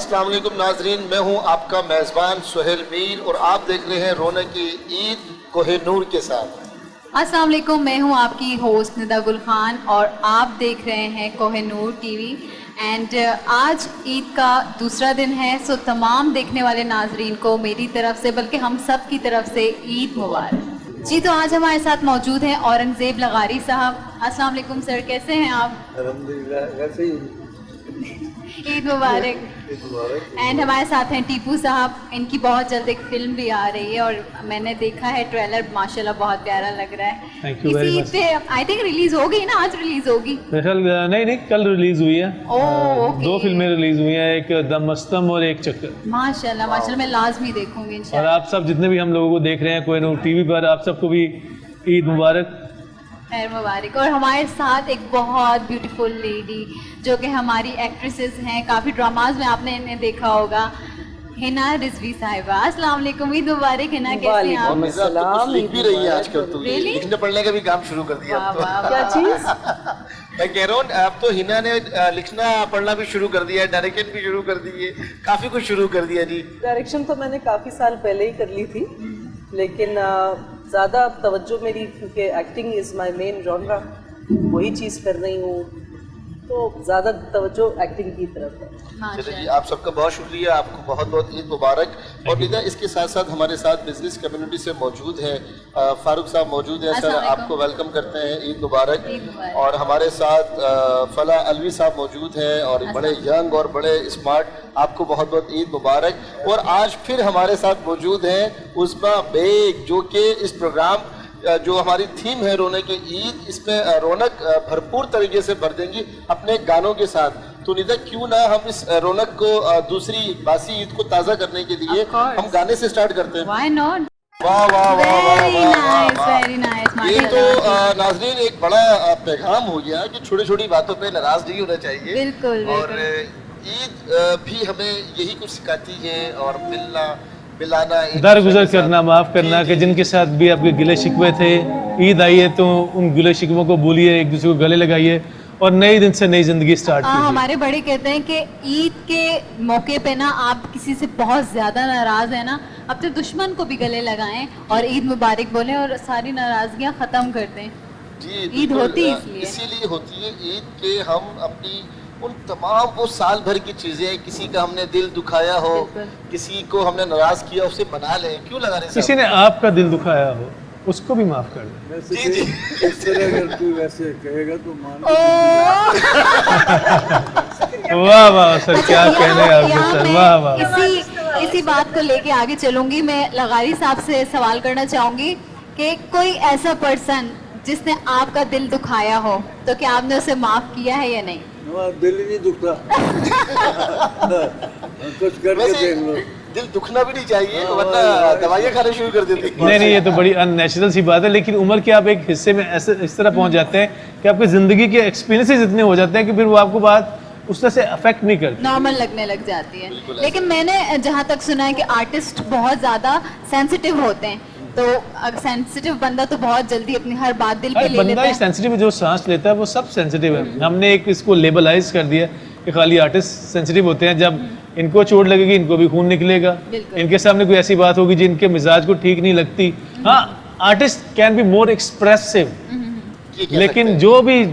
अस्सलाम वालेकुम नाजरीन, मैं हूं आपका मेज़बान सुहेल मीर और आप देख रहे हैं रौनक की ईद कोहिनूर के साथ। अस्सलाम वालेकुम, मैं हूं आपकी होस्ट निदा गुल खान और आप देख रहे हैं कोहिनूर टीवी। एंड आज ईद का दूसरा दिन है, सो तमाम देखने वाले नाजरीन को मेरी तरफ से बल्कि हम सब की तरफ से ईद मुबारक। जी, तो आज हमारे साथ मौजूद हैं औरंगज़ेब लगारी साहब। अस्सलाम वालेकुम सर, कैसे हैं आप? अल्हम्दुलिल्लाह, वैसे ही ईद मुबारक। एंड हमारे साथ हैं टीपू साहब, इनकी बहुत जल्द एक फिल्म भी आ रही है और मैंने देखा है ट्रेलर, माशाल्लाह बहुत प्यारा लग रहा है। Thank you very इसी much. पे आई थिंक रिलीज हो गई ना, आज रिलीज होगी। नहीं कल रिलीज हुई है। ओके। 2 फिल्में रिलीज हुई हैं, एक दम मस्तम और एक चक्कर। माशाल्लाह माशाल्लाह, मैं लाजमी देखूंगी और इंशाल्लाह। आप सब जितने भी हम लोगों को देख रहे हैं कोहिनूर टीवी पर, आप सबको भी ईद मुबारक। खैर मुबारक। और हमारे साथ एक बहुत ब्यूटीफुल लेडी जो कि हमारी एक्ट्रेसेस हैं, काफ़ी ड्रामाज में आपने इन्हें देखा होगा, हिना रिजवी साहिबा। अस्सलाम वालेकुम, ईद मुबारक हिना, कैसे हैं आप? मिर्जा, अब तो कुछ लिख भी रही है आजकल तो। Really? लिखने पढ़ने का भी काम शुरू कर दिया अब तो। वाह, वाह, क्या वाह, चीज? मैं कह रहा हूँ अब तो हिना ने लिखना पढ़ना भी शुरू कर दिया है, डायरेक्शन भी शुरू कर दी है, काफी कुछ शुरू कर दिया जी। डायरेक्शन तो मैंने काफ़ी साल पहले ही कर ली थी, लेकिन ज़्यादा तवज्जो मेरी, क्योंकि acting is my main genre, वही चीज़ कर रही हूँ, तो ज़्यादा तवज्जो एक्टिंग की तरफ है। चलिए जी, आप सबका बहुत शुक्रिया, आपको बहुत बहुत ईद मुबारक। और निदा, इसके साथ साथ हमारे साथ बिजनेस कम्युनिटी से मौजूद है फारूक साहब मौजूद है। सर, अस्सलाम वालेकुम। आपको वेलकम करते हैं, ईद मुबारक। ईद मुबारक। और हमारे साथ फला अलवी साहब मौजूद हैं और बड़े यंग और बड़े स्मार्ट, आपको बहुत बहुत ईद मुबारक। और आज फिर हमारे साथ मौजूद हैं उस्मा बेग, जो कि इस प्रोग्राम जो हमारी थीम है रौनक की ईद, इसमें रौनक भरपूर तरीके से भर देंगी अपने गानों के साथ। तो निदा, क्यों ना हम इस रौनक को दूसरी बासी ईद को ताज़ा करने के लिए Of course. हम गाने से स्टार्ट करते हैं। Why not? वाह वाह वाह वाह Very वाह वाह nice, वाह। very nice, ये तो माशाल्लाह। नाजरीन एक बड़ा पैगाम हो गया कि छोटी छोटी बातों पे नाराज नहीं होना चाहिए। बिल्कुल, और ईद भी हमें यही कुछ सिखाती है, और मिलना मिलाना, एक दरगुजर दूसरे के करना, साथ। माफ़ करना, जी, कि जी, जिनके साथ भी आपके गिले शिकवे थे, ईद आई है तो उन गिले शिकवों को भूलिए, एक दूसरे को गले लगाइए और नए दिन से नई जिंदगी स्टार्ट कीजिए। हमारे बड़े कहते हैं कि ईद के मौके पे ना आप किसी से बहुत ज्यादा नाराज है ना, अपने दुश्मन को भी गले लगाएं और ईद मुबारक बोलें और सारी नाराजगियां खत्म कर दें। जी, ईद बिल्कुल, होती है इसलिए। इसीलिए होती है ईद के हम अपनी उन तमाम वो साल भर की चीजें, किसी का हमने दिल दुखाया हो, बिल्कुल। किसी को हमने नाराज किया, उसे मना लें। क्यों लगा रहे किसी ने आपका दिल दुखाया हो, उसको भी माफ़ कर दें। वैसे जी, जी। इस तरह अगर तू वैसे कहेगा तो मान वाह वाह सर, क्या कहने हैं आपके यहाँ सर, मैं वाह वाह। इसी बात को लेके आगे चलूंगी। मैं लगारी साहब से सवाल करना चाहूंगी कि कोई ऐसा पर्सन जिसने आपका दिल दुखाया हो, तो क्या आपने उसे माफ किया है या नहीं? हमारा दिल ही नहीं दुखता। कुछ करके वैसे देख लो। दिल दुखना भी नहीं चाहिए, वरना दवाइयाँ खाने शुरू कर देते हैं। नहीं, ये तो बड़ी अननेचुरल सी बात है, लेकिन उम्र के आप एक हिस्से में ऐसे इस तरह पहुंच जाते हैं कि आपकी ज़िंदगी के एक्सपीरियंसेस इतने हो जाते हैं कि फिर वो आपको बात उस तरह से अफेक्ट नहीं करती। नॉर्मल लगने लग जाती है। बिल्कुल लेकिन मैंने जहाँ तक सुना है कि आर्टिस्ट बहुत ज़्यादा सेंसिटिव होते हैं, तो सेंसिटिव बंदा तो बहुत जल्दी अपनी हर बात दिल पे ले बंदा लेता ही है। सेंसिटिव है, जो सांस लेता है वो सब सेंसिटिव है। हमने एक इसको लेबलाइज कर दिया कि खाली आर्टिस्ट सेंसिटिव होते हैं, जब इनको चोट लगेगी इनको भी खून निकलेगा, बिल्कुल। इनके सामने कोई ऐसी बात होगी जिनके मिजाज को ठीक नहीं लगती। हाँ, artist can be more expressive, ये कह लेकिन सकते हैं। जो भी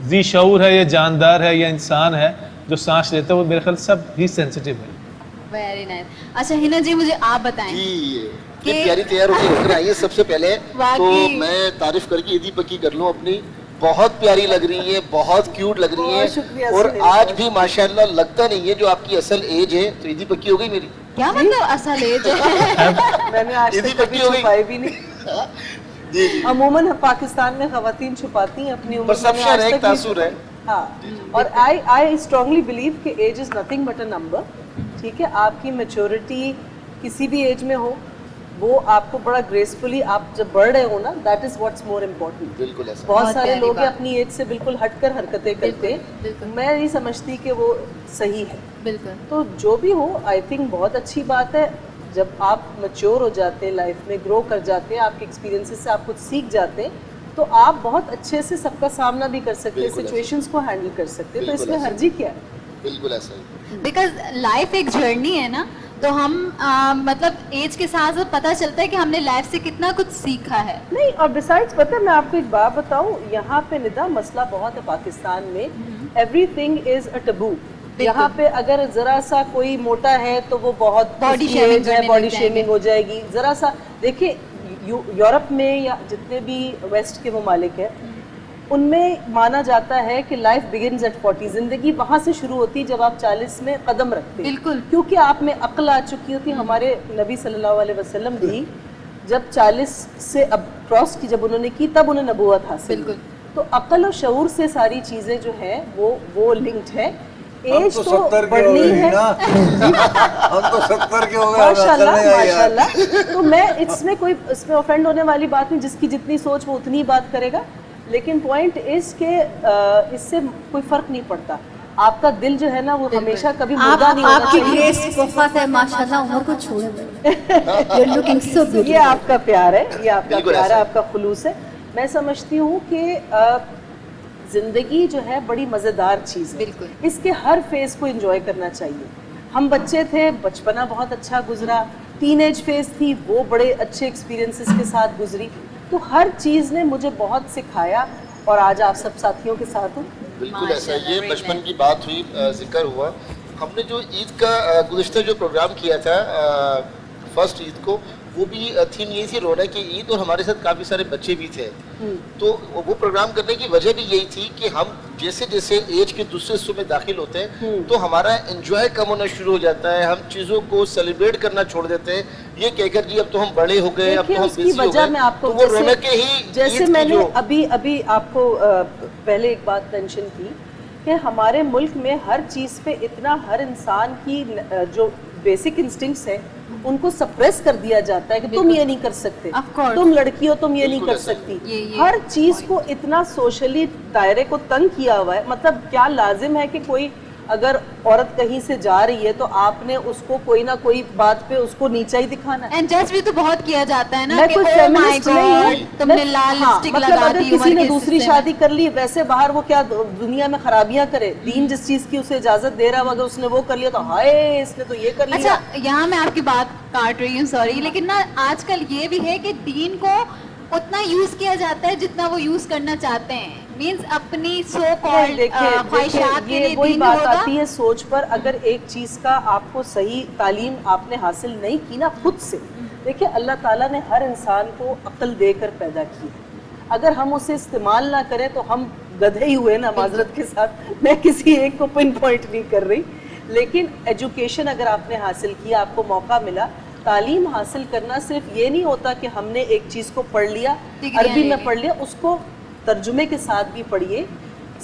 जी शऊर है या जानदार है या इंसान है जो सांस लेता है, वो मेरे ख्याल सब ही सेंसिटिव है। Very nice. अच्छा हिना जी, मुझे आप बताएं जी, कि- ये प्यारी तैयार होकर आई है। सबसे पहले तो वाकई। मैं तारीफ करके ईदी पक्की कर लूं अपनी, बहुत प्यारी लग रही है, बहुत क्यूट लग रही बहुत शुक्रिया है, और सुनील, आज बहुत भी माशाल्लाह लगता नहीं है जो आपकी असल एज है। तो ईदी पक्की हो गई मेरी। क्या मतलब असल एज है? मैंने आज यदि तक कभी पक्की हो गई। छुपाई भी नहीं। जी जी, अमूमन पाकिस्तान में खवातीन छुपाती हैं अपनी उम्र। मैंने परसेप्शन आज है, तक एक नहीं तासुर है। हाँ, और आई स्ट्रांगली बिलीव कि age is nothing but a number. ठीक है, आपकी मैच्योरिटी किसी भी एज में हो, वो आपको बड़ा ग्रेसफुली आप जब बढ़ रहे हो ना, that is what's more important. बिल्कुल ऐसा। बहुत बहुत सारे प्यारी लोग हैं बात। अपनी एज से बिल्कुल हटकर हरकतें करते बिल्कुल। हैं, मैं नहीं समझती कि वो सही है। बिल्कुल। तो जो भी हो, आई थिंक बहुत अच्छी बात है जब आप मैच्योर हो जाते हैं, लाइफ में ग्रो कर जाते हैं, आपके एक्सपीरियंसेस से आप कुछ सीख जाते हैं, तो आप बहुत अच्छे से सबका सामना भी कर सकते हैं, बिल्कुल ऐसा। सिचुएशंस को हैंडल कर सकते हैं। तो बिल्कुल इसमें ऐसा। हर्जी क्या है? बिल्कुल ऐसा ही। बिकॉज लाइफ एक जर्नी है ना, तो हम मतलब एज के साथ साथ पता चलता है कि हमने लाइफ से कितना कुछ सीखा है। नहीं, और बिसाइड्स पता है मैं आपको एक बात बताऊं, यहाँ पे निदा मसला बहुत है पाकिस्तान में, एवरीथिंग इज अ टबू। यहाँ पे अगर जरा सा कोई मोटा है तो वो बहुत Body shaming है, करने बॉडी लग जाएंगे। शेमिंग हो जाएगी। जरा सा देखिए यूरोप में या जितने भी वेस्ट के ममालिक हैं उनमें माना जाता है कि लाइफ बिगिन्स एट 40, जिंदगी वहाँ से शुरू होती है जब आप 40 में कदम रखते हैं। बिल्कुल। क्योंकि आप में अक्ल आ चुकी होती। हमारे नबी सल्लल्लाहु अलैहि वसल्लम भी जब 40 से अब क्रॉस की जब उन्होंने की तब उन्हें नबूवत हासिल। बिल्कुल। तो अक्ल और शऊर से सारी चीजें जो है वो लिंक्ड है। एज तो तो 70 के हो बढ़नी गए है ना। हम तो 70 के हो गए, हमें अकल माशाल्लाह नहीं आई यार। माशाल्लाह। तो मैं इसमें ऑफेंड होने वाली बात नहीं, जिसकी जितनी सोच वो उतनी बात करेगा। लेकिन पॉइंट इस के इससे कोई फर्क नहीं पड़ता। आपका दिल जो है ना वो हमेशा कभी मुर्दा नहीं होना आपकी चाहिए। ग्रेस बहुत है माशाल्लाह, उम्र को छोड़े हुए। You're looking so ये beautiful. आपका प्यार है, ये आपका बिल्कुल प्यार है, ऐसा। आपका खुलूस है। मैं समझती हूँ कि जिंदगी जो है बड़ी मज़ेदार चीज़ है। बिल्कुल। इसके हर फेज को एंजॉय करना चाहिए। हम बच्चे थे, बचपना बहुत अच्छा गुजरा, टीनेज फेज थी वो बड़े अच्छे एक्सपीरियंसेस के साथ गुजरी। तो हर चीज़ ने मुझे बहुत सिखाया और आज आप सब साथियों के साथ हूँ। बिल्कुल ऐसा। माशाल्लाह, ये very बचपन nice। की बात हुई, जिक्र हुआ। हमने जो ईद का गुज़िश्ता जो प्रोग्राम किया था फर्स्ट ईद को, वो भी थीम यही थी रौनक की ईद, और हमारे साथ काफ़ी सारे बच्चे भी थे। तो वो प्रोग्राम करने की वजह भी यही थी कि हम जैसे जैसे एज के दूसरे हिस्सों में दाखिल होते हैं तो हमारा एंजॉय कम होना शुरू हो जाता है। हम चीज़ों को सेलिब्रेट करना छोड़ देते हैं, ये कहकर कि अब तो हम बड़े हो गए, अब तो देखिए हम उसकी बिजी हो वजह गए। मैं आपको तो वो रौनक के ही जैसे ईद की मैंने जो अभी आपको पहले एक बात मेंशन की कि हमारे मुल्क में हर चीज़ पे इतना हर इंसान की जो बेसिक इंस्टिंक्ट्स है उनको सप्रेस कर दिया जाता है कि तुम ये नहीं कर सकते, Of course। तुम लड़की हो, तुम ये नहीं बिल्कुल कर ऐसा ही। सकती। ये हर चीज़ को इतना सोशली दायरे को तंग किया हुआ है। मतलब क्या लाजिम है कि कोई अगर औरत कहीं से जा रही है तो आपने उसको कोई ना कोई बात पे उसको नीचा ही दिखाना है। एंड जज भी तो बहुत किया जाता है ना मैं कि कोई oh my feminist नहीं God, हूँ। तुमने मैं- लाल हाँ, लिपस्टिक मतलब लगा अगर दी किसी उम्र ने के दूसरी हिस्से में। शादी कर ली, वैसे बाहर वो क्या दुनिया में खराबियां करे, दीन जिस चीज की उसे इजाजत दे रहा है अगर उसने वो कर लिया तो हाय इसने तो ये कर लिया। अच्छा, यहाँ मैं आपकी बात काट रही हूँ, सॉरी, लेकिन ना आजकल ये भी है कि दीन को उतना यूज किया जाता है जितना वो यूज करना चाहते हैं। मींस अपनी सो कॉल्ड देखिए ख्वाहिशात के ये लिए वही दीन बात होगा। आती है सोच पर। अगर एक चीज का आपको सही तालीम आपने हासिल नहीं की ना खुद से, देखिए अल्लाह ताला ने हर इंसान को अक्ल देकर पैदा की। अगर हम उसे इस्तेमाल ना करें तो हम गधे ही हुए ना, माजरत के साथ। मैं किसी एक को पिन पॉइंट नहीं कर रही, लेकिन एजुकेशन अगर आपने हासिल किया, आपको मौका मिला, तालीम हासिल करना सिर्फ ये नहीं होता कि हमने एक चीज़ को पढ़ लिया, डिग्रियां अरबी ले में ली। पढ़ लिया, उसको तर्जुमे के साथ भी पढ़िए,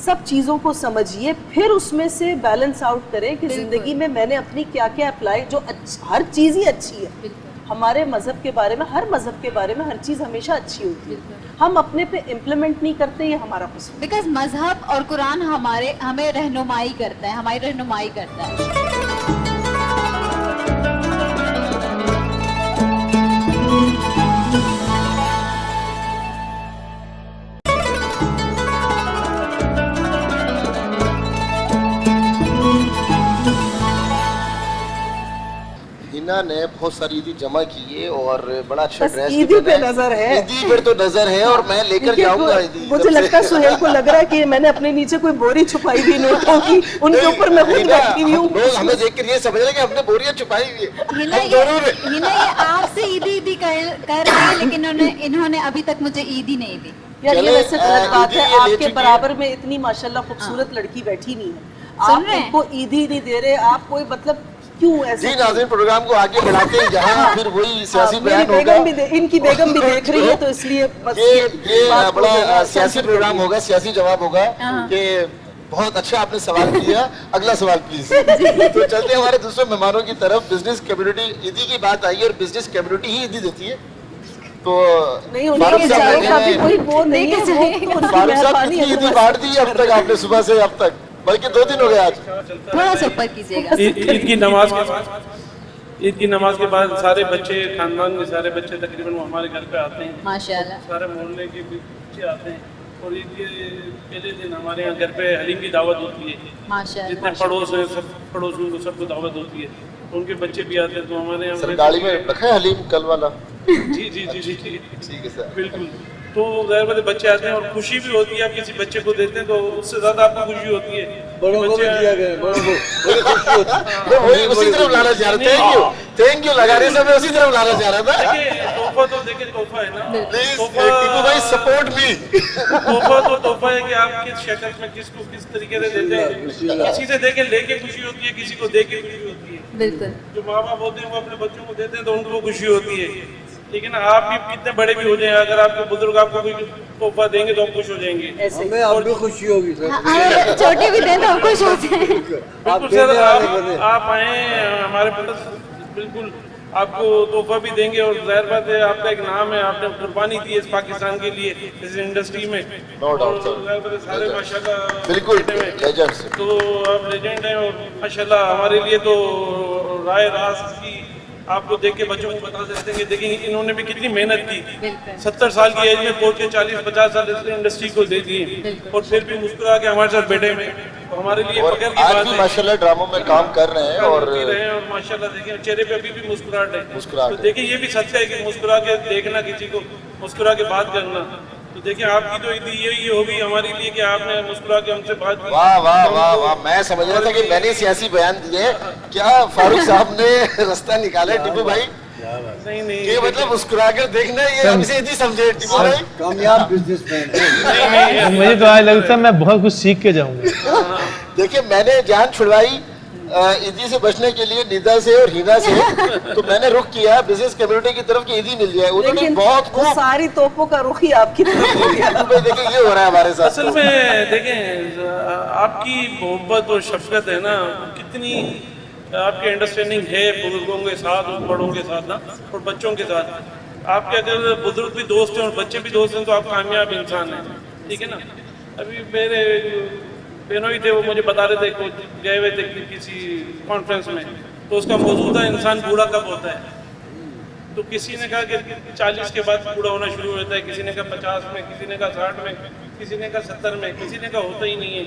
सब चीज़ों को समझिए, फिर उसमें से बैलेंस आउट करें कि ज़िंदगी में मैंने अपनी क्या क्या अप्लाई, जो हर चीज़ ही अच्छी है। हमारे मज़हब के बारे में, हर मज़हब के बारे में हर चीज़ हमेशा अच्छी होती है। हम अपने पे इम्प्लीमेंट नहीं करते, ये हमारा कसूर है। बिकॉज मजहब और कुरान हमें रहनुमाई करता है, हमारी रहनुमाई करता है। हिना ने बहुत सारी ईदी जमा की है और बड़ा अच्छा बस ड्रेस भी ईदी पे पहना है। नजर है। ईदी पर तो नजर है और मैं लेकर इनके जाऊंगा को- ईदी। मुझे लगता है सुहेल को लग रहा है कि मैंने अपने नीचे कोई बोरी छुपाई हुई नोटों की, उनके ऊपर मैं खुद हिना, बैठी हुई हूँ। लोग हमें देखकर ये समझ रहे हैं कि हमने बोरियां छुपाई हुई है। हिना हम दोनों ने। ये आपसे ईदी ईदी कर रहे हैं, लेकिन इन्होंने अभी तक मुझे ईदी नहीं दी। यार ये चले, वैसे गलत बात ईदी है, ये ले आपके चुकी है। बराबर में इतनी माशाल्लाह खूबसूरत लड़की बैठी नहीं है, सुन आप रहे हैं? उनको ईदी नहीं दे रहे, आप कोई मतलब क्यों ऐसे? जी नाज़रीन, प्रोग्राम को आगे बढ़ाते हैं जहाँ फिर वही सियासी मेरी बयान होगा। बेगम भी इनकी बेगम भी देख रही है तो इसलिए बस ये बात को बड़ा जरा सियासी सेंसर प्रोग्राम करिए। होगा, सियासी जवाब होगा कि बहुत अच्छा आपने सवाल किया, अगला सवाल प्लीज। तो चलते हैं हमारे दूसरे मेहमानों की तरफ। बिजनेस कम्युनिटी ईदी की बात आई है और बिजनेस कम्युनिटी ही ईदी देती है, तो नहीं फारूक उनके साहब चारों का भी ने- कोई वो नहीं है, लेके वो जाइए। तो उनकी फारूक साहब मेहरबानी कितनी है, ईदी बस। बांट दी है अब तक आपने सुबह से अब तक, बल्कि 2 दिन हो गए आज। थोड़ा सा ऊपर कीजिएगा। ईद की नमाज के बाद सारे बच्चे, खानदान के सारे बच्चे तकरीबन वो हमारे घर पे आते हैं। माशाल्लाह। सारे मोहल्ले के भी बच्चे आते हैं और ईद के पहले दिन हमारे यहाँ घर पे हलीम की दावत होती है। माशाल्लाह। जितने पड़ोस हैं सब पड़ोसियों को सबको दावत होती है, उनके बच्चे भी आते हैं तो हमारे यहाँ सर गाड़ी में रखा है हलीम कल वाला? जी जी जी जी जी ठीक है सर। बिल्कुल। तो ज़ाहिर बात है बच्चे आते हैं और खुशी भी होती है, आप किसी बच्चे को देते हैं तो उससे ज़्यादा आपको खुशी होती है। बड़ों को भी दिया गया, बड़ों को बड़ी खुशी होती है। मैं वही उसी तरफ लाना चाह रहा, थैंक यू लगाने से मैं उसी तरफ लाना चाह रहा था। देखिए तोहफा तो देखिए तोहफा है ना, प्लीज टीपू भाई सपोर्ट मी। तोहफा तो तोहफा है कि आप किस शक्ल में किसको किस तरीके से देते हैं। किसी से देके लेके खुशी होती है, किसी को देके खुशी होती है। बिल्कुल। जो माँ बाप होते हैं वो अपने बच्चों को देते हैं तो उनको खुशी होती है। ठीक है ना, आप भी कितने बड़े भी हो जाए, अगर आपके बुजुर्ग आपको कोई तोहफा देंगे तो आप खुश हो जाएंगे। ऐसे हमें अब भी खुशी होगी सर। अगर छोटे भी दें तो हम खुश होते हैं। बिल्कुल देने सर, वाले बने। आप आए हमारे पास, बिल्कुल आपको तोहफा भी देंगे। और जाहिर बात है आपका एक नाम है, आपने कुर्बानी दी है इस पाकिस्तान के लिए, इस इंडस्ट्री में। No doubt, और sir. जाहिर बात है सारे माशाल्लाह बिल्कुल बेटे में। लेजेंड्स। तो आप लेजेंड हैं और माशाल्लाह हमारे लिए तो राय रास की आपको देख के बच्चों को बता सकते हैं कि देखिए इन्होंने भी कितनी मेहनत की। बिल्कुल। 70 साल की एज में पहुंच के 40-50 साल इस इंडस्ट्री को दे दिए और फिर भी मुस्कुरा के हमारे साथ बैठे में, तो हमारे लिए और फख्र की आज बात भी है। माशाल्लाह ड्रामों में काम कर रहे हैं और करती रहे और माशाल्लाह देखिए चेहरे पे अभी भी मुस्कुराहट है। मुस्कुराहट तो है। देखिए ये भी सच है कि मुस्कुरा के देखना, किसी को मुस्कुरा के बात करना। तो देखिए आपकी तो ईद यही होगी हमारे लिए कि आपने मुस्कुरा के हमसे बात की। वाह वाह वाह वाह, मैं समझ रहा था कि मैंने सियासी बयान दिए, क्या फारूक साहब ने रास्ता निकाला है टीपू भाई? नहीं नहीं ये मतलब मुस्कुरा कर देखना, ये हमसे इतनी समझे टीपू भाई। कामयाब बिजनेसमैन है। मुझे तो आज लगता है मैं बहुत कुछ सीख के जाऊंगा। देखिए मैंने जान छुड़वाई ईदी से बचने के लिए निदा से और हिना से, तो मैंने रुख किया बिजनेस कम्युनिटी की तरफ की ईदी मिल जाए। उन्होंने लेकिन बहुत वो खूब सारी तोपों का रुख ही आपकी तरफ हो गया। टीपू भाई देखिए ये हो रहा है हमारे साथ। असल में देखें आपकी मोहब्बत और शफकत है ना, कितनी आपकी अंडरस्टैंडिंग है बुजुर्गों के साथ, बड़ों के साथ ना, और बच्चों के साथ। आपके अगर बुजुर्ग भी दोस्त हैं और बच्चे भी दोस्त हैं तो आप कामयाब इंसान हैं। ठीक है ना, अभी मेरे बहनों ही थे, वो मुझे बता रहे थे कुछ गए हुए थे किसी कॉन्फ्रेंस में, तो उसका मौजूद था इंसान बूढ़ा कब होता है। तो किसी ने कहा कि 40 के बाद बूढ़ा होना शुरू होता है, किसी ने कहा 50 में, किसी ने कहा 60 में, किसी ने कहा 70 में, किसी ने कहा होता ही नहीं है।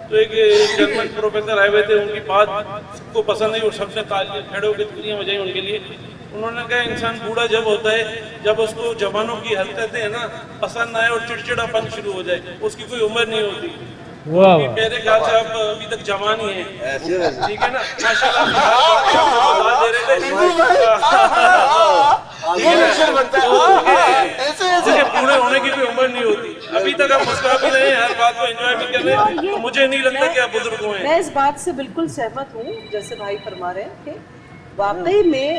तो एक जर्मन प्रोफेसर आए हुए थे, उनकी बात सबको पसंद नहीं और सबने तालियां खड़े होकर तालियां बजाई उनके लिए। उन्होंने कहा इंसान बूढ़ा जब होता है जब उसको जवानों की हरकतें है ना पसंद आए और चिड़चिड़ापन शुरू हो जाए, उसकी कोई उम्र नहीं होती। वाह वाह। मेरे ख्याल से आप अभी तक जवान ही हैं, ऐसे वैसे। ठीक है ना, माशाल्लाह दे रहे थे। ये मिशन बनता है ऐसे ऐसे। देखिए बूढ़े होने की कोई उम्र नहीं होती, अभी तक आप मुस्कुरा भी रहे हैं, हर बात को एंजॉय भी कर रहे हैं, तो मुझे नहीं लगता कि आप बुजुर्ग हुए हैं। मैं इस बात से बिल्कुल सहमत हूँ, जैसे भाई फरमा रहे हैं कि वाकई में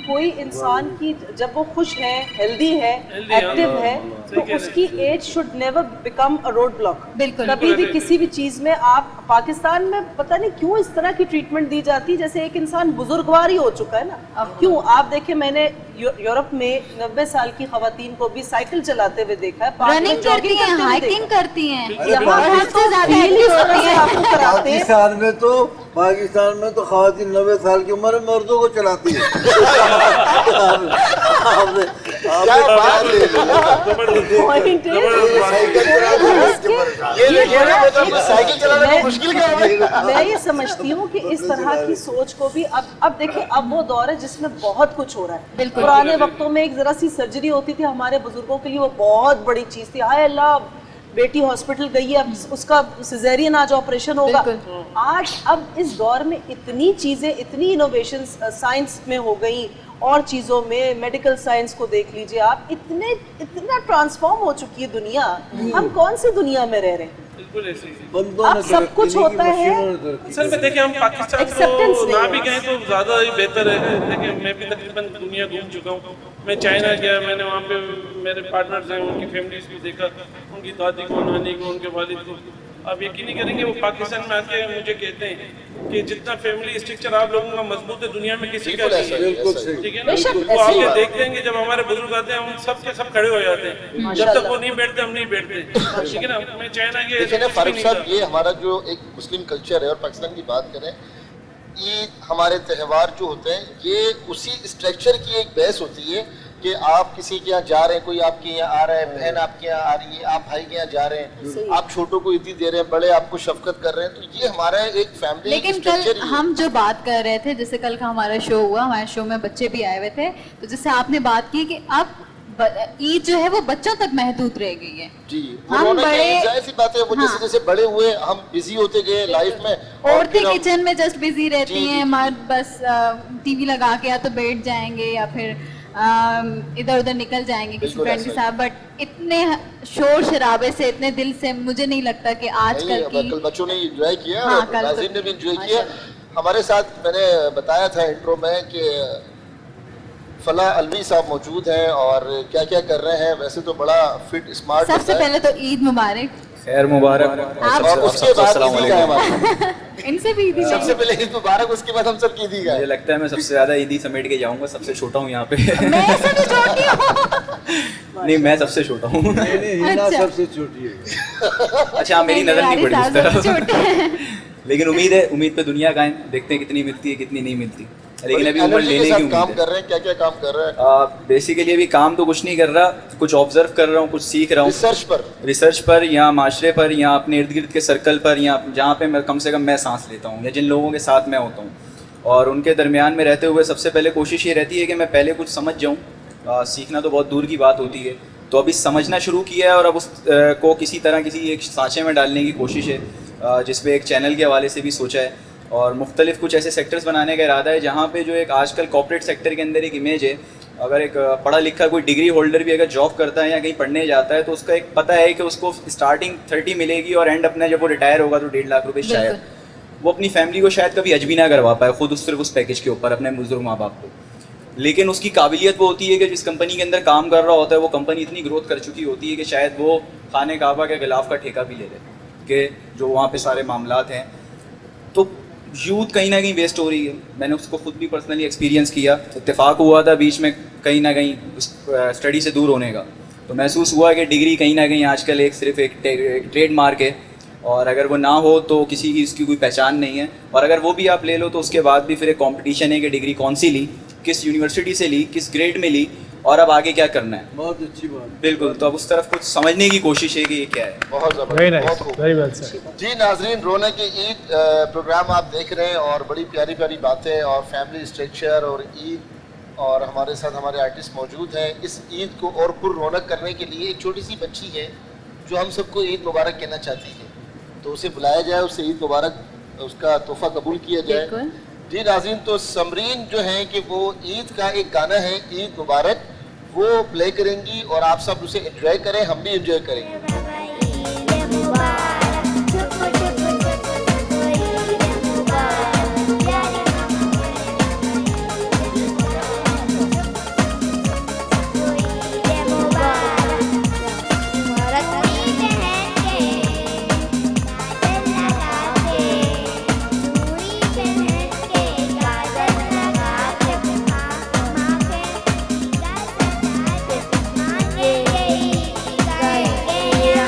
कोई इंसान की जब वो खुश है, हेल्दी है, एक्टिव है, तो उसकी age should never become a road block. बिल्कुल। कभी भी किसी भी चीज में आप पाकिस्तान में पता नहीं क्यों इस तरह की ट्रीटमेंट दी जाती है जैसे एक इंसान बुजुर्गवार ही हो चुका है ना। क्यों आप देखें, मैंने यूरोप में 90 साल की खवातीन को भी साइकिल चलाते हुए देखा है, पार्क में रनिंग करती जॉगिंग हैं, करते हुए हाइकिंग देखा है। करती हैं, यहाँ और पे हमसे ज्यादा फील एक्टिव इस तरह होती से हैं। आपको कराते हैं। पाकिस्तान में तो खवातीन 90 साल की उम्र में मर्दों को चलाती है। क्या बात है। Point is, साइकिल चलाती है इसके ऊपर। ये देखिए ना, मतलब साइकिल चलाने में मुश्किल क्या है? मैं ये समझती हूँ कि इस तरह की सोच को भी अब देखिए, अब वो दौर है जिसमें बहुत कुछ हो रहा है। बिल्कुल। पुराने वक्तों में एक जरा सी सर्जरी होती थी हमारे बुजुर्गों के लिए, वो बहुत बड़ी चीज थी। हाय अल्लाह, बेटी हॉस्पिटल गई है, उसका सिजेरियन आज ऑपरेशन होगा। बिल्कुल। आज अब इस दौर में इतनी चीजें, इतनी इनोवेशन साइंस में हो गई और चीजों में, मेडिकल साइंस को देख लीजिए आप, इतना ट्रांसफॉर्म हो चुकी है दुनिया। हम कौन सी दुनिया में रह रहे हैं? बिल्कुल ऐसे ही। बंदों अब ने सब तरक्की कुछ नहीं की, होता है। मशीनों ने तरक्की असल में देखिए हम पाकिस्तान Acceptance तो नहीं ना है। भी गए तो ज़्यादा ही बेहतर है। देखिए मैं भी तकरीबन दुनिया घूम चुका हूँ। मैं चाइना गया, मैंने वहाँ पे मेरे पार्टनर्स हैं, उनकी फैमिलीज को देखा, उनकी दादी को, नानी को, उनके वालिद को। आप यकीन नहीं करेंगे, वो पाकिस्तान में आके मुझे कहते हैं कि जितना फैमिली स्ट्रक्चर आप लोगों का मजबूत है दुनिया में किसी का बिल्कुल नहीं ऐसा है। ही, बिल्कुल ऐसा ही। सही। ठीक है ना, बेशक वो ऐसे ही आके बात। देखते हैं कि जब हमारे बुजुर्ग आते हैं हम सब के सब खड़े हो जाते हैं, जब तक वो नहीं बैठते हम नहीं बैठते। ठीक है ना, मैं चाइना के देखिए ना कुछ भी फारूक नहीं साहब, था। ये हमारा जो एक मुस्लिम कल्चर है और पाकिस्तान की बात करें, ईद हमारे त्यौहार जो होते हैं ये उसी स्ट्रक्चर की एक बहस होती है कि आप किसी के यहाँ जा रहे हैं, कोई आपके यहाँ आ रहा है, बहन आपके यहाँ आ रही है, आप भाई के यहाँ जा रहे हैं, आप छोटों को इज्जत दे रहे हैं, बड़े आपको शफकत कर रहे हैं, तो ये हमारा एक फैमिली लेकिन कल हम जो बात कर रहे थे, जैसे कल का हमारा शो हुआ, हमारे शो में बच्चे भी आए हुए थे, तो जैसे आपने बात की कि अब ईद जो है वो बच्चों तक महदूद रह गई है। जी, हम बड़े जाहिर सी बात है, वो जैसे जैसे बड़े हुए हम बिजी होते गए लाइफ में, औरतें किचन में जस्ट बिजी रहती हैं, मर्द बस टीवी लगा के या तो बैठ जाएंगे या फिर इधर उधर निकल जाएंगे किसी फ्रेंड के साथ, बट इतने शोर शराबे से, इतने दिल से मुझे नहीं लगता कि आजकल की कल बच्चों ने एंजॉय किया, हाँ, और नाज़रीन ने भी एंजॉय किया। हमारे साथ मैंने बताया था इंट्रो में कि फला अलवी साहब मौजूद हैं और क्या क्या कर रहे हैं। वैसे तो बड़ा फिट स्मार्ट, सबसे पहले तो ईद मुबारक, खैर मुबारक। और उसके बाद ईदी का है हमारा। इनसे भी ईदी सबसे पहले ईद मुबारक, उसके बाद हम सब की ईदी का मुझे है। लगता है मैं सबसे ज्यादा ईदी समेट के जाऊंगा, सबसे छोटा हूँ यहाँ पे। मैं सबसे छोटी हूँ। नहीं, मैं सबसे छोटा हूँ। हिना अच्छा। सबसे छोटी है। अच्छा, मेरी नजर नहीं पड़ी उस तरफ। छोटे हैं। लेकिन उम्मीद पे दुनिया का है, देखते हैं कितनी मिलती है कितनी नहीं मिलती। लेकिन अभी उम्र एनर्जी के लेने की साथ उम्मीद काम है। कर रहे हैं, क्या क्या काम कर रहे हैं? बेसिकली अभी काम तो कुछ नहीं कर रहा, कुछ ऑब्जर्व कर रहा हूँ, कुछ सीख रहा हूँ रिसर्च पर या माशरे पर या अपने इर्द गिर्द के सर्कल पर, या जहाँ पे मैं कम से कम मैं सांस लेता हूँ या जिन लोगों के साथ मैं होता हूँ, और उनके दरमियान में रहते हुए सबसे पहले कोशिश ये रहती है कि मैं पहले कुछ समझ जाऊँ। सीखना तो बहुत दूर की बात होती है, तो अभी समझना शुरू किया है और अब उस को किसी तरह किसी एक सांचे में डालने की कोशिश है, जिसपे एक चैनल के हवाले से भी सोचा है और मुख्तलिफ कुछ ऐसे सेक्टर्स बनाने का इरादा है जहाँ पे जो एक आजकल कॉर्पोरेट सेक्टर के अंदर एक इमेज है, अगर एक पढ़ा लिखा कोई डिग्री होल्डर भी अगर जॉब करता है या कहीं पढ़ने जाता है तो उसका एक पता है कि उसको स्टार्टिंग 30 मिलेगी और एंड अपना जब वो रिटायर होगा तो 1.5 लाख रुपए शायद वो अपनी फैमिली को शायद कभी हज भी ना करवा पाए खुद सिर्फ उस पैकेज के ऊपर अपने बुजुर्ग माँ बाप को। लेकिन उसकी काबिलियत वो होती है कि जिस कंपनी के अंदर काम कर रहा होता है वो कंपनी इतनी ग्रोथ कर चुकी होती है कि शायद वो खाने काबा के गिलाफ का ठेका भी ले ले, कि जो वहाँ पे सारे मामलात हैं। तो यूथ कहीं ना कहीं वेस्ट हो रही है, मैंने उसको खुद भी पर्सनली एक्सपीरियंस किया। इत्तेफाक हुआ था बीच में कहीं ना कहीं स्टडी से दूर होने का, तो महसूस हुआ कि डिग्री कहीं ना कहीं आजकल सिर्फ एक ट्रेड मार्क है, और अगर वो ना हो तो किसी की इसकी कोई पहचान नहीं है, और अगर वो भी आप ले लो तो उसके बाद भी फिर एक कंपटीशन है कि डिग्री कौन सी ली, किस यूनिवर्सिटी से ली, किस ग्रेड में ली, और अब आगे क्या करना है। बहुत अच्छी बात। बिल्कुल, तो अब उस तरफ कुछ समझने की कोशिश है कि ये क्या है। बहुत वेरी जबरदस्त, नाइस, बहुत खूब। Very well sir. जी नाजरीन, रौनक ईद प्रोग्राम आप देख रहे हैं और बड़ी प्यारी प्यारी बातें और फैमिली स्ट्रक्चर और ईद, और हमारे साथ हमारे आर्टिस्ट मौजूद हैं। इस ईद को और पुर रौनक करने के लिए एक छोटी सी बच्ची है जो हम सबको ईद मुबारक कहना चाहती है, तो उसे बुलाया जाए, उससे ईद मुबारक उसका तोहफा कबूल किया जाए। जी नाज़रीन, तो समरीन जो है कि वो ईद का एक गाना है ईद मुबारक, वो प्ले करेंगी और आप सब उसे एंजॉय करें, हम भी एंजॉय करेंगे। Yeah.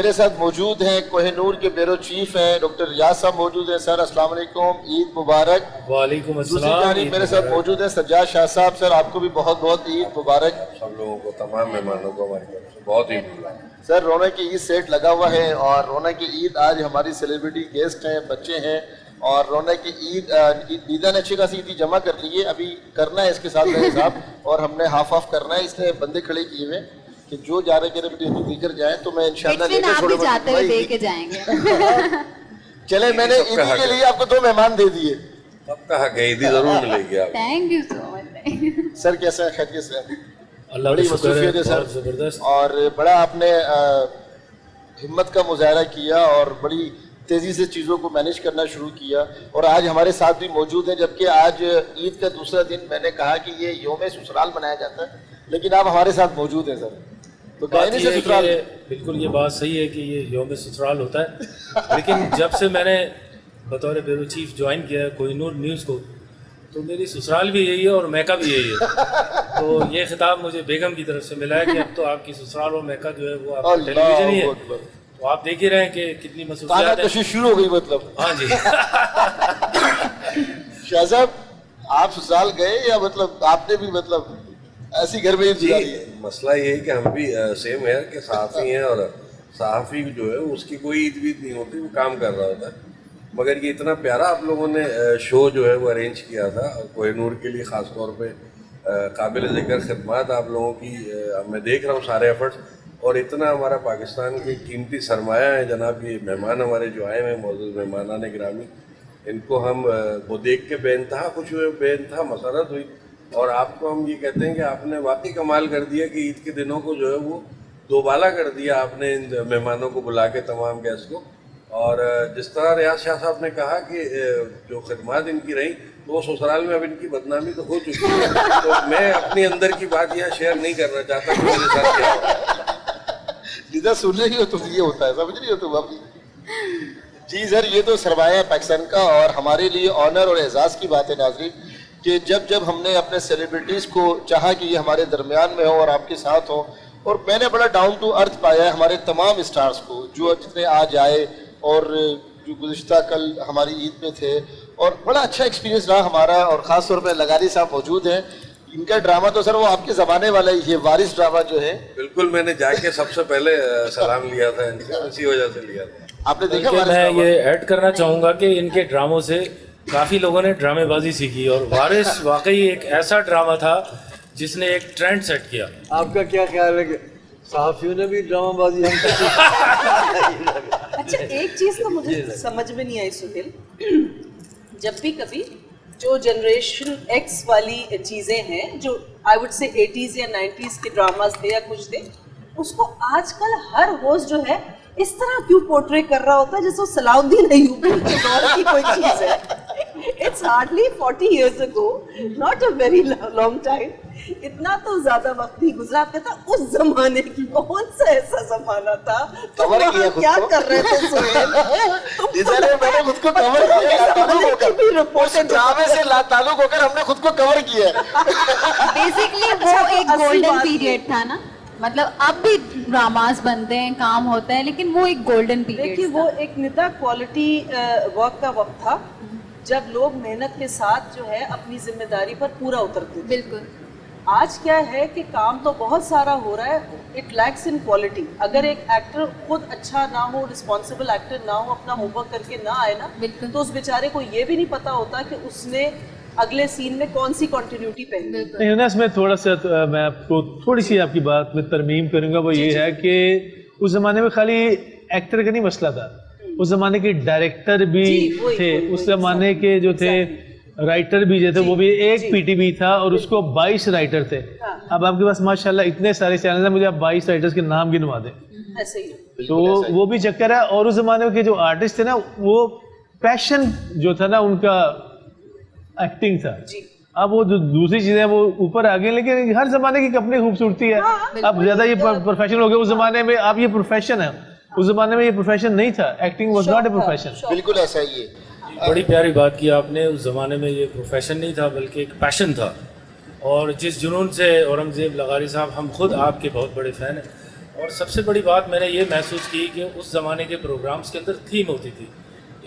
मेरे साथ मौजूद हैं कोहिनूर के ब्यूरो चीफ हैं डॉक्टर रियाज साहब मौजूद हैं। सर अस्सलाम वालेकुम, ईद मुबारक। वालेकुम दूसरी अस्सलाम। जानिब मेरे साथ मौजूद हैं सज्जाद शाह साहब। सर आपको भी बहुत बहुत ईद मुबारक। सब लोगों को, तमाम मेहमानों को हमारी तरफ से बहुत ईद मुबारक। सर रौनक की ईद सेट लगा हुआ है और रौनक की ईद आज हमारी सेलिब्रिटी गेस्ट हैं, बच्चे हैं और रौनक की ईद ईदा ने अच्छी खासी ईदी जमा कर ली है। अभी करना है इसके साथ मेरे साहब और हमने हाफ ऑफ करना है। इसने बंदे खड़े किए हुए कि जो जा रहे कह रहे देकर जाए तो मैं इंशाल्लाह लेकिन आप भी जाते हुए दे के जाएंगे। चले मैंने ईदी के लिए आपको 2 मेहमान दे दिए। सबका हक है, ईदी जरूर मिलेगी आपको। Thank you so much. Sir कैसा है, खैरियत से? अल्लाह बड़ी का शुक्र है, मसरूफियत है बहुत सर जबरदस्त। और बड़ा आपने हिम्मत का मुजाहरा किया और बड़ी तेज़ी से चीज़ों को मैनेज करना शुरू किया और आज हमारे साथ भी मौजूद हैं। जबकि आज ईद का दूसरा दिन, मैंने कहा कि ये योम ससुराल मनाया जाता है लेकिन आप हमारे साथ मौजूद हैं सर, तो बात कहने ये से है ससुराल। कि बिल्कुल ये बात सही है कि ये योम ससुराल होता है, लेकिन जब से मैंने बतौर ब्यूरो चीफ ज्वाइन किया है कोहिनूर न्यूज़ को, तो मेरी ससुराल भी यही है और मैका भी यही है। तो ये खिताब मुझे बेगम की तरफ से मिला है कि अब तो आपकी ससुराल और मैका जो है वो आपका टेलीविजन ही है। तो आप देख ही रहे हैं कि कितनी मसरूफियत है। कशी शुरू हो गई मतलब। हाँ जी। शाह साहब आप ससुराल गए या मतलब आपने भी मतलब ऐसी घर में ही गुजारी है? मसला ये है कि हम भी सेम है कि सहाफ़ी हैं और सहाफ़ी जो है उसकी कोई ईद वीद नहीं होती, वो काम कर रहा होता है। मगर ये इतना प्यारा आप लोगों ने शो जो है वो अरेंज किया था कोहिनूर के लिए ख़ास तौर पे, काबिल ज़िक्र खिदमत आप लोगों की। मैं देख रहा हूँ सारे एफर्ट्स और इतना हमारा पाकिस्तान की कीमती सरमाया है जनाब। ये मेहमान हमारे जो आए हैं मौजूद मेहमानान गिरामी, इनको हम वो देख के बेइंतहा खुश हुए, बेइंतहा मसरत हुई और आपको हम ये कहते हैं कि आपने वाकई कमाल कर दिया कि ईद के दिनों को जो है वो दोबाला कर दिया आपने इन मेहमानों को बुला के, तमाम गेस्ट को। और जिस तरह रियाज शाह साहब ने कहा कि जो खिदमत इनकी रही तो ससुराल में अब इनकी बदनामी तो हो चुकी है, तो मैं अपनी अंदर की बात यहाँ शेयर नहीं करना चाहता कि मेरे साथ क्या हुआ। जिधर सुन रही हो तुम, ये होता है, समझ रही हो तुम अभी। जी सर, ये तो सरमाया है पाकिस्तान का और हमारे लिए ऑनर और एजाज़ की बात है नाज़रीन कि जब जब हमने अपने सेलिब्रिटीज़ को चाहा कि ये हमारे दरमियान में हो और आपके साथ हो, और मैंने बड़ा डाउन टू अर्थ पाया है हमारे तमाम स्टार्स को जो जितने आज आए और जो गुज़िश्ता कल हमारी ईद में थे, और बड़ा अच्छा एक्सपीरियंस रहा हमारा। और ख़ास तौर पर लगारी साहब मौजूद हैं, इनका ड्रामा तो सर वो आपके ज़माने वाला ही है, वारिस ड्रामा जो है। बिल्कुल, मैंने जाके सबसे पहले सलाम लिया था इनका, इसी वजह से लिया था। आपने देखा मैं वारिस ड्रामा? ये ऐड करना चाहूँगा कि इनके ड्रामों से काफ़ी लोगों ने ड्रामेबाजी सीखी और वारिस वाकई एक ऐसा ड्रामा था जिसने एक ट्रेंड सेट किया। आपका क्या ख्याल है कि सहाफ़ियों ने भी ड्रामाबाजी अच्छा, एक चीज तो मुझे समझ में नहीं आई सुहेल, जब भी कभी जो जनरेशन एक्स वाली चीजें हैं जो आई वुड से 80s या 90s के ड्रामास थे या कुछ थे, उसको आजकल हर होस्ट जो है इस तरह क्यों पोर्ट्रे कर रहा होता है जैसे वो सलाउद्दीन अय्यूबी के दौर की कोई चीज है। It's hardly 40 years ago, not a very long time. इतना तो ज्यादा वक्त ही गुजरा। आप कहता उस जमाने की कौन सा ऐसा जमाना था, तुम कवर किया वहाँ खुद क्या को? कर रहे थे सुहेल? मैंने खुद को कवर किया, ताल्लुक की भी होकर रिपोर्टें उस ड्रामे से ताल्लुक होकर हमने खुद को कवर किया है। बेसिकली वो अच्छा, तो एक असली गोल्डन बात पीरियड था ना, मतलब अब भी ड्रामास बनते हैं, काम होता है, लेकिन वो एक गोल्डन देखिए पीरियड वो एक निदा क्वालिटी वर्क का वक्त था जब लोग मेहनत के साथ जो है अपनी जिम्मेदारी पर पूरा उतरते थे। बिल्कुल। आज क्या है कि काम तो बहुत सारा हो रहा है, इट लैक्स इन क्वालिटी। अगर एक एक्टर खुद अच्छा ना हो, रिस्पॉन्सिबल एक्टर ना हो, अपना होमवर्क करके ना आए ना, बिल्कुल। तो उस बेचारे को ये भी नहीं पता होता कि उसने अगले सीन में कौन सी कंटिन्यूटी पहनी। नहीं यूनस, मैं थोड़ा सा मैं आपको थोड़ी सी आपकी बात में तरमीम करूंगा। वो ये है कि उस ज़माने में खाली एक्टर का नहीं मसला था, उस ज़माने के डायरेक्टर भी थे, उस ज़माने के जो थे राइटर भी जो थे वो भी एक पीटीवी था और उसको 22 राइटर थे। अब आपके पास माशाल्लाह इतने सारे चैनल हैं, मुझे आप 22 राइटर्स के नाम गिनवा दें। ऐसे ही तो वो भी चक्कर है। और उस ज़माने के जो आर्टिस्ट थे ना, वो पैशन जो था ना उनका एक्टिंग था। अब वो जो दूसरी चीजें वो ऊपर आ गई, लेकिन हर जमाने की अपनी खूबसूरती है। अब ज्यादा ये प्रोफेशन हो गया, उस जमाने में अब ये प्रोफेशन है, उस जमाने में ये प्रोफेशन नहीं था। Acting was not a profession. बिल्कुल ऐसा ही है। बड़ी प्यारी बात की आपने, उस ज़माने में ये प्रोफेशन नहीं था बल्कि एक पैशन था। और जिस जुनून से औरंगज़ेब लगारी साहब, हम खुद आपके बहुत बड़े फ़ैन हैं, और सबसे बड़ी बात मैंने ये महसूस की कि उस ज़माने के प्रोग्राम्स के अंदर थीम होती थी,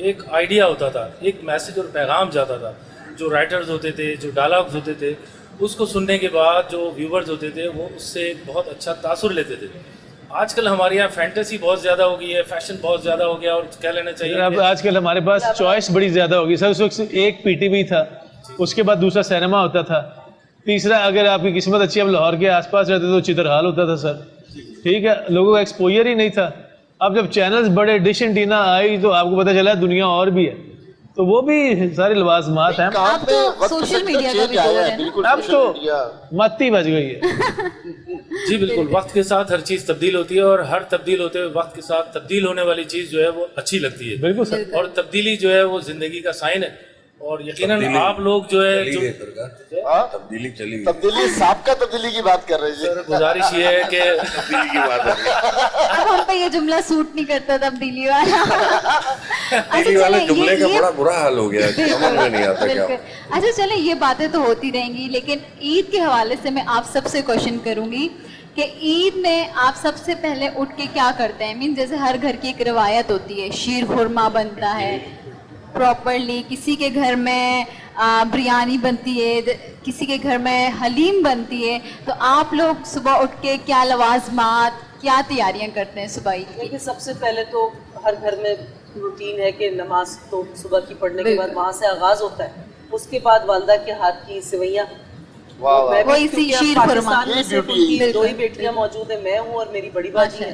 एक आइडिया होता था, एक मैसेज और पैगाम जाता था। जो राइटर्स होते थे, जो डायलॉग्स होते थे, उसको सुनने के बाद जो व्यूवर्स होते थे वो उससे बहुत अच्छा तासुर लेते थे। आजकल हमारे यहाँ फैंटेसी बहुत ज़्यादा हो गई है, फैशन बहुत ज़्यादा हो गया, और कह लेना चाहिए अब आजकल हमारे पास चॉइस बड़ी ज़्यादा होगी सर। उस वक्त एक पीटीवी था, उसके बाद दूसरा सिनेमा होता था, तीसरा अगर आपकी किस्मत अच्छी आप लाहौर के आसपास रहते तो चित्रहाल होता था सर। ठीक है, लोगों का एक्सपोजर ही नहीं था। अब जब चैनल्स बड़े, डिश एंटीना आई तो आपको पता चला दुनिया और भी है, तो वो भी सारे लवाजमात हैं। अब तो सोशल मीडिया का भी दौर है ना। अब तो मत्ती बज गई है। जी बिल्कुल, वक्त के साथ हर चीज़ तब्दील होती है, और हर तब्दील होते हुए वक्त के साथ तब्दील होने वाली चीज़ जो है वो अच्छी लगती है। बिल्कुल सर। और तब्दीली जो है वो ज़िंदगी का साइन है, और यकीनन आप लोग जो है जो तब्दीली चली गई। तब्दीली साबका तब्दीली की बात कर रहे हैं। गुजारिश ये है कि तब्दीली की बात है। अब हम पे ये जुमला सूट नहीं करता तब्दीली वाला। तब्दीली वाले जुमले का बड़ा बुरा हाल हो गया, समझ में नहीं आता क्या। अच्छा चले, ये बातें तो होती रहेंगी, लेकिन ईद के हवाले से मैं आप सबसे क्वेश्चन करूंगी कि ईद में आप सबसे पहले उठ के क्या करते हैं? मीन जैसे हर घर की एक रवायत होती है, शीर खुरमा बनता है प्रॉपरली, किसी के घर में बिरयानी बनती है, किसी के घर में हलीम बनती है। तो आप लोग सुबह उठ के क्या लवाजमात, क्या तैयारियां करते हैं सुबह ईद की? देखिए, सबसे पहले तो हर घर में रूटीन है कि नमाज तो सुबह की पढ़ने के बाद वहाँ से आगाज होता है। उसके बाद वालदा के हाथ की सेवैयाँ, वही सी शीर खुरमा। पाकिस्तान में सिर्फ उनकी दो ही बेटियां मौजूद है, मैं हूँ और मेरी बड़ी बाजी है,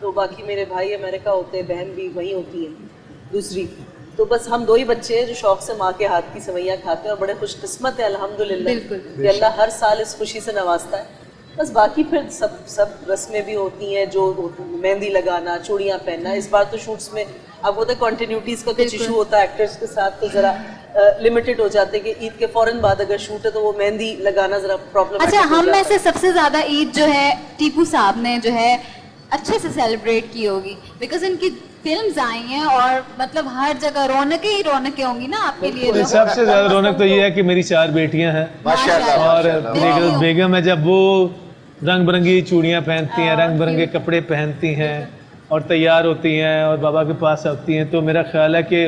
तो बाकी मेरे भाई अमेरिका होते हैं, बहन भी वहीं होती है दूसरी। तो बस हम दो ही बच्चे हैं जो शौक से माँ के हाथ की सेवैयाँ खाते हैं, और बड़े खुशकिस्मत है अल्हम्दुलिल्लाह कि अल्लाह हर साल इस खुशी से नवाजता है। बस बाकी फिर सब रस्में भी होती हैं, जो मेहंदी लगाना, चूड़ियाँ पहनना। इस बार तो शूट्स में अब होता है कॉन्टिन्यूटीज़ का कुछ इशू होता है एक्टर्स के साथ, तो ज़रा लिमिटेड हो जाते हैं कि ईद के फौरन बाद अगर शूट है तो वो मेहंदी लगाना ज़रा प्रॉब्लम। अच्छा, हम में से सबसे ज़्यादा ईद जो है टीपू साहब ने जो है अच्छे से सेलिब्रेट की होगी, बिकॉज इनकी फिल्म्स आई हैं और मतलब हर जगह रौनकें ही रौनकें होंगी ना आपके लिए। तो सबसे ज्यादा रौनक तो ये है कि मेरी 4 बेटियां हैं माशाल्लाह, और माशाल्लाह। बेगम है, जब वो रंग बिरंगी चूड़ियाँ पहनती हैं, रंग बिरंगे कपड़े पहनती हैं और तैयार होती हैं और बाबा के पास आती हैं, तो मेरा ख्याल है कि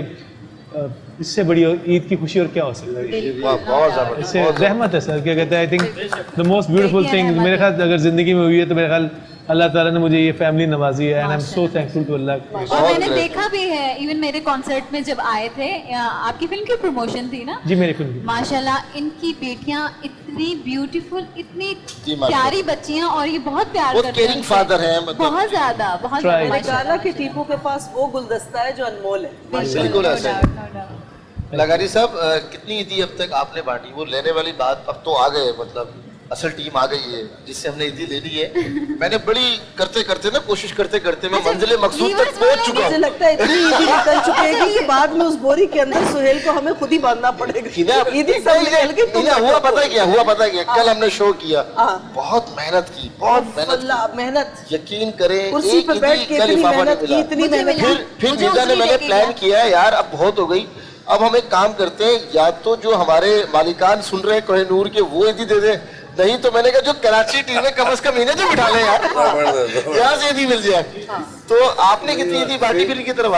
इससे बड़ी ईद की खुशी और क्या हो सकता है। बहुत जबरदस्त, इससे रहमत है सर, क्या कहते हैं, I think the most beautiful thing मेरे ख्याल अगर जिंदगी में हुई है तो मेरे ख्याल अल्लाह ताला ने मुझे ये फैमिली नवाजी है, and I am so thankful to Allah. और मैंने देखा भी है, इवन मेरे कॉन्सर्ट में जब आए थे, आपकी फिल्म की प्रमोशन थी ना जी, मेरी फिल्म माशाल्लाह, इनकी बेटियां इतनी ब्यूटीफुल, इतनी प्यारी बच्चियां, और ये बहुत प्यार करते हैं, केयरिंग फादर हैं, मतलब बहुत ज्यादा, बहुत Try. ज्यादा। गाना के टीपू के पास वो गुलदस्ता है जो अनमोल है। बिल्कुल ऐसा है। लगारी साहब, कितनी ईदी अब तक आपने बांटी? वो लेने वाली बात अब तो आ गए, मतलब असल टीम आ गई है जिससे हमने ईदी ले ली है। मैंने बड़ी करते करते ना, कोशिश करते करते मैं मंजिले मकसूद तक पहुंच चुका मुझे हूँ। लगता है इतनी ईदी निकल चुकेगी कि बाद में उस बोरी के अंदर सुहेल को हमें खुद ही बांधना पड़ेगा। ईदी सब निकल के तुम हुआ पता है क्या, कल हमने शो किया, बहुत मेहनत की, बहुत मेहनत, यकीन करें, कुर्सी पे बैठ के इतनी मेहनत की, इतनी मेहनत। फिर मीजा ने मैंने प्लान किया यार अब बहुत हो गई, अब हम एक काम करते हैं, या तो जो हमारे मालिकान सुन रहे हैं कोहिनूर के वो ईदी दे दें, नहीं तो मैंने कहा जो कराची टीम में कम से कम इन्हें तो बिठा लें यार, यहाँ से ईदी मिल जाए। तो आपने कितनी ईदी बांटी फिर की तरफ?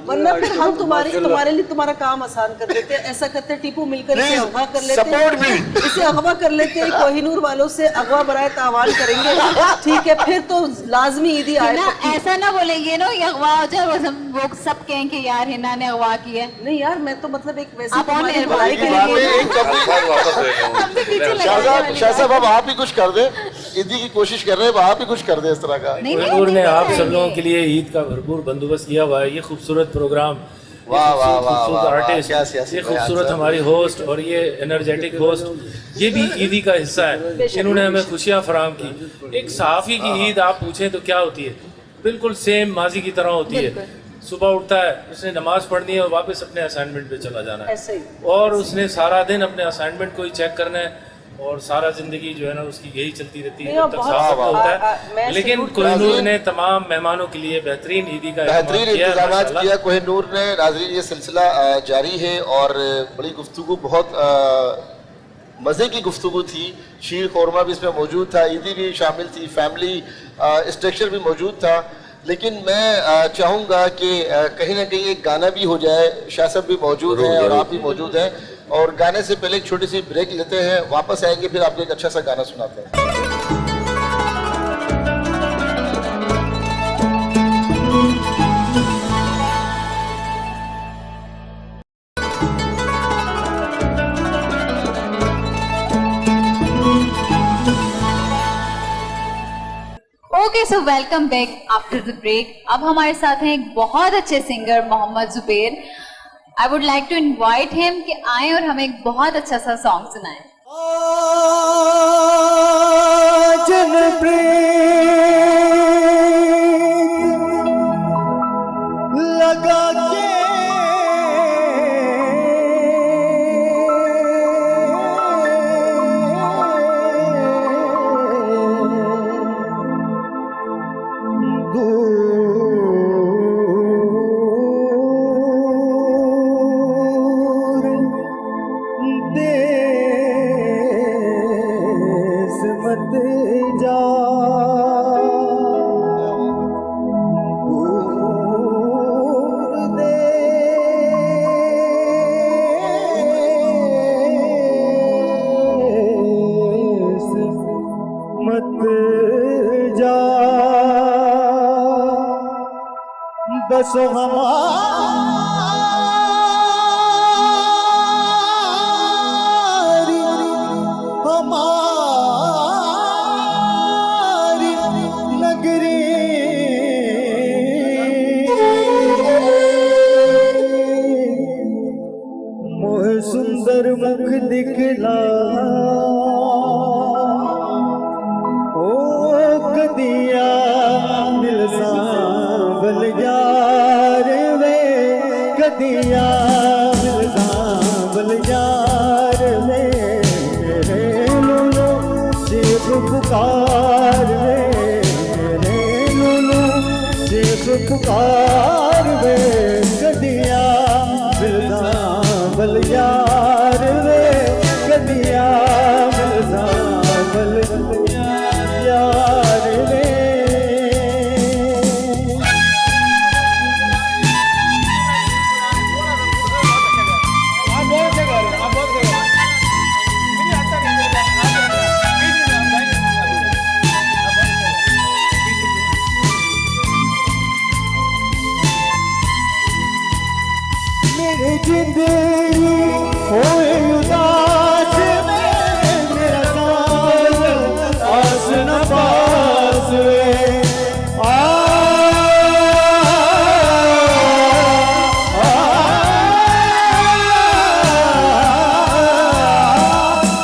वरना फिर हम तुम्हारे लिए तुम्हारा काम आसान कर देते हैं। ऐसा करते हैं, टीपू मिलकर इसे अगवा कर लेते हैं, इसे अगवा कर लेते हैं, कोहिनूर वालों से अगवा बराए तावान करेंगे, ठीक है? फिर तो लाजमी ईदी आए ना, ऐसा ना बोलेंगे ना ये अगवा हो जाए, वो सब कहें कि यार हिना ने अगवा किया। नहीं यार, मैं तो मतलब एक वैसे आप और तुम्हारी भलाई के लिए शाह साहब अब आप ही कुछ कर दे, ईदी की कोशिश कर रहे हैं, आप ही कुछ कर दे इस तरह का। कोहिनूर ने आप सब लोगों के लिए ईद का भरपूर बंदोबस्त किया हुआ है। ये खूबसूरत प्रोग्राम, खूबसूरत आर्टिस्ट, ये खूबसूरत हमारी होस्ट और ये एनर्जेटिक होस्ट, ये भी ईदी का हिस्सा है। इन्होंने हमें खुशियाँ फराहम की। एक सहाफ़ी की ईद आप पूछें तो क्या होती है? बिल्कुल सेम माजी की तरह होती है। सुबह उठता है, उसने नमाज पढ़नी है और वापस अपने असाइनमेंट पे चला जाना है, और उसने सारा दिन अपने असाइनमेंट को ही चेक करना है, और सारा जिंदगी जो है ना उसकी यही चलती रहती है जब तक साफ होता है। लेकिन कोहिनूर ने तमाम मेहमानों के लिए बेहतरीन ईदी का इंतजाम किया। कोहिनूर ने, नाज़रीन, ये सिलसिला जारी है और बड़ी गुफ्तगू बहुत मज़े की गुफ्तगू थी। शीर खोरमा भी इसमें मौजूद था, ईदी भी शामिल थी, फैमिली स्ट्रक्चर भी मौजूद था। लेकिन मैं चाहूँगा कि कहीं ना कहीं एक गाना भी हो जाए। शाह साहब भी मौजूद हैं और आप भी मौजूद हैं, और गाने से पहले एक छोटी सी ब्रेक लेते हैं, वापस आएंगे फिर आपको एक अच्छा सा गाना सुनाते हैं। Okay, so welcome back after the break. अब हमारे साथ हैं एक बहुत अच्छे singer Mohammad Zubair. I would like to invite him कि आए और हमें एक बहुत अच्छा सा सॉन्ग सुनाएं। जन लगा के बसो हमारी नगरी मोह सुंदर मुख दिखला ओ कदिया दिल सांभल यार वे, कदिया दिल सांभल यार वे, मेरे लूलू शेख पुकार वे, मेरे लूलू शेख पुकार वे, कदिया दिल सांभल यार वे, कदिया दिल सांभल यार वे। मेरी जिंदगी होए उदास में, मेरा साथ आस न पास में,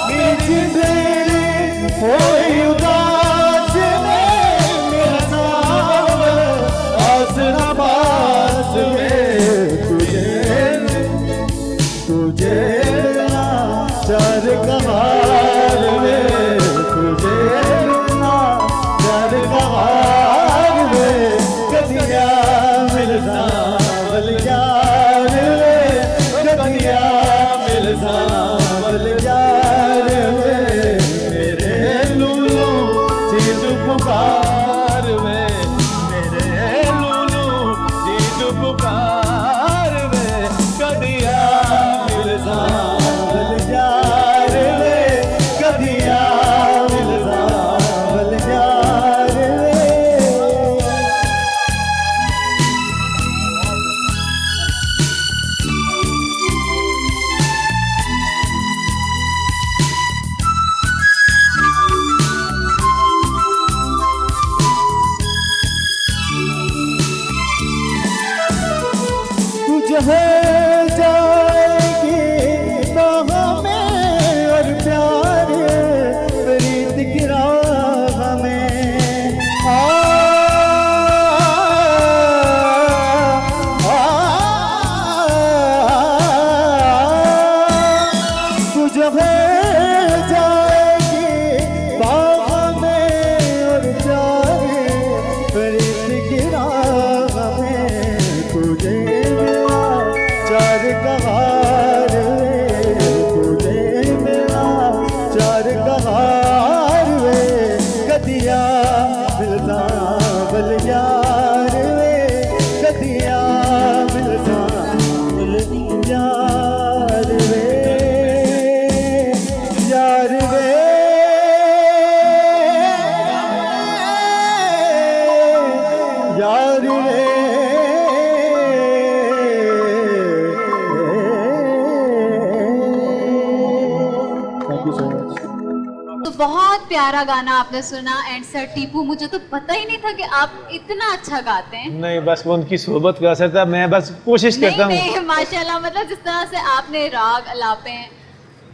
मेरी जिंदगी होए उदास में, मेरा साथ आस न पास में, तुझे चार कहार में, तुझे चार कहार में, कदिया मिल सांभल यार वे, कदिया मिल सांभल यार वे, मेरे लूलू चीज पुकार वे, मेरे लूलू चीज पुकार वे, कदिया सांभल यार वे, कदिया मिल सांभल यार वे। तुझे जाएगी बाह में और प्यार प्रीत की राह में, तुझे जाएगी बाह में और प्यार प्रीत की राह में, तुझे प्यारा गाना आपने सुना। एंड सर टीपू, मुझे तो पता ही नहीं था कि आप इतना अच्छा गाते हैं। नहीं, बस वो उनकी सोहबत का असर था। मैं बस कोशिश करता हूँ। नहीं, माशाल्लाह, मतलब जिस तरह से आपने राग अलापे हैं,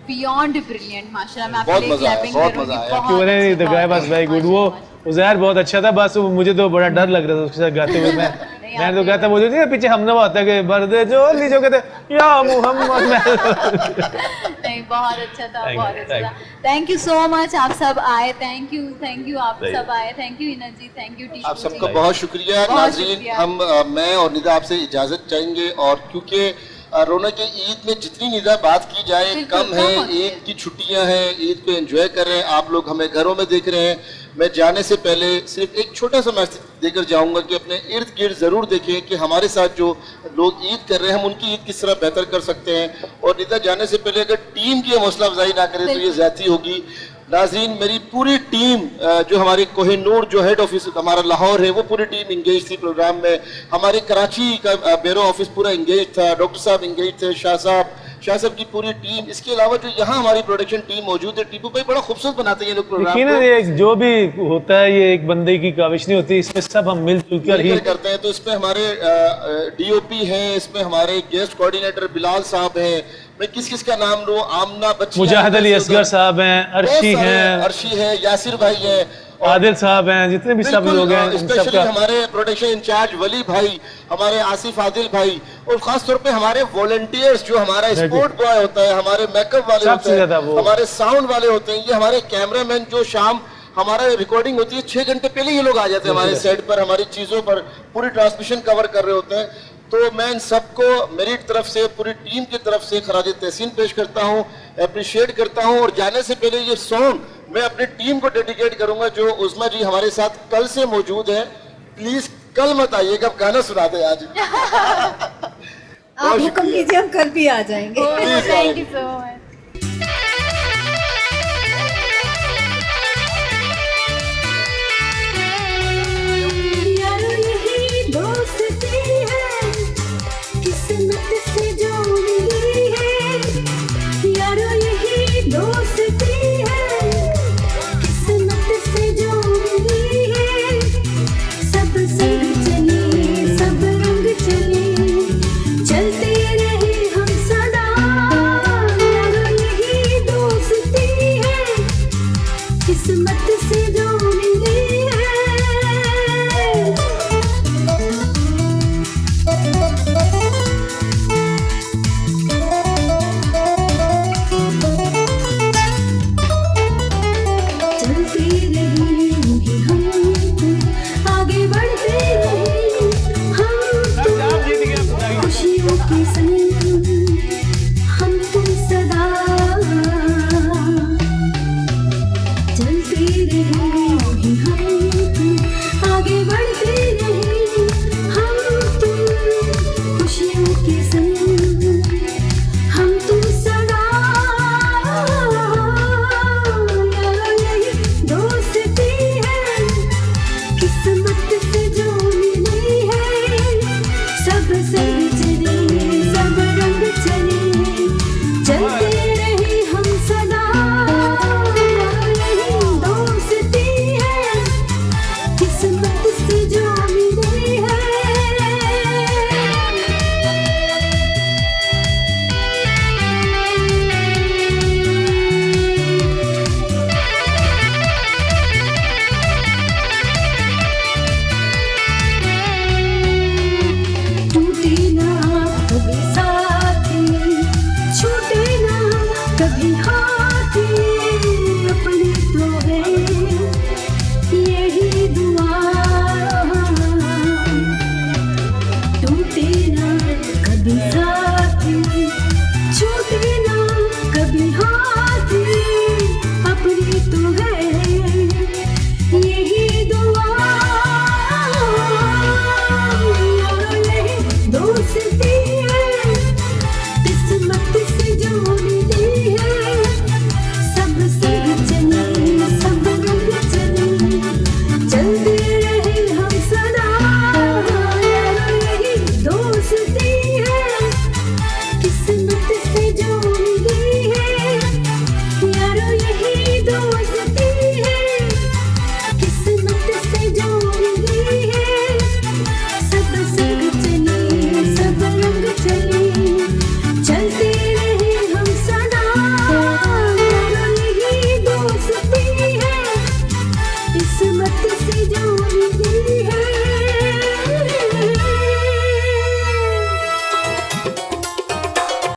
बियॉन्ड ब्रिलियंट, माशाल्लाह। मैं आपके लिए क्लैपिंग करूंगी। बहुत अच्छा, बस वेरी गुड। वो उज़ैर बहुत अच्छा था, बस मुझे तो बड़ा डर लग रहा था उसके साथ गाते हुए। मैं तो कहता, वो जो नहीं पीछे हमनवा आता है कि बर्दे जो ली जो कहते या मोहम्मद। नहीं, बहुत अच्छा था, बहुत अच्छा था। थैंक यू सो मच, आप सब आए। थैंक यू आप सब आए। Thank you Hina ji, thank you Tipu. आप सबका बहुत शुक्रिया। नाज़रीन, हम मैं और निदा आपसे इजाजत चाहेंगे, और क्योंकि रौनक ईद में जितनी निदा बात की जाए कम है। ईद की छुट्टियां हैं, ईद को एंजॉय कर रहे हैं। आप लोग हमें घरों में देख रहे हैं। मैं जाने से पहले सिर्फ एक छोटा सा मैसेज देकर जाऊंगा कि अपने इर्द गिर्द ज़रूर देखें कि हमारे साथ जो लोग ईद कर रहे हैं, हम उनकी ईद किस तरह बेहतर कर सकते हैं। और निदा जाने से पहले अगर टीम की हौसला अफजाई ना करें तो ये ज़्यादती होगी। नाज़रीन, मेरी पूरी टीम, जो हमारी कोहिनूर जो हेड ऑफिस हमारा लाहौर है, वो पूरी टीम इंगेज थी प्रोग्राम में। हमारे कराची का ब्यूरो ऑफिस पूरा इंगेज था। डॉक्टर साहब इंगेज थे, शाह साहब की पूरी टीम। इसके अलावा जो यहाँ हमारी प्रोडक्शन टीम मौजूद है, टीपू भाई बड़ा खूबसूरत बनाते हैं ये लोग प्रोग्राम को। ये जो भी होता है ये एक बंदे की काविश नहीं होती, इसमें सब हम मिलजुल कर ही करते हैं। तो इसमें हमारे डीओपी हैं, इसमें हमारे गेस्ट कोऑर्डिनेटर बिलाल साहब हैं, मैं किस किस का नाम लूं, आमना बच्ची, मुजाहिद अली असगर साहब हैं, अर्शी है, यासिर भाई है, आदिल साहब हैं, जितने भी सब लोग हैं। स्पेशली हमारे प्रोडक्शन इंचार्ज वली भाई, हमारे आसिफ आदिल भाई, और खास तौर पे हमारे वॉलंटियर्स, जो हमारा स्पोर्ट बॉय होता है, हमारे मेकअप वाले होते हैं, हमारे साउंड वाले होते हैं, ये हमारे कैमरामैन, जो शाम हमारा रिकॉर्डिंग होती है 6 घंटे पहले ये लोग आ जाते हैं हमारे सेट पर, हमारी चीज़ों पर पूरी ट्रांसमिशन कवर कर रहे होते हैं। तो मैं इन सबको मेरी तरफ से, पूरी टीम की तरफ से खराज तहसीन पेश करता हूँ, अप्रिशिएट करता हूँ। और जाने से पहले ये सॉन्ग मैं अपनी टीम को डेडिकेट करूंगा, जो उस्मा जी हमारे साथ कल से मौजूद है। प्लीज कल मत आइएगा, गाना सुना दे आज। आप हुक्म कीजिए, हम कल भी आ जाएंगे। Thank you so much. टूटे ना कभी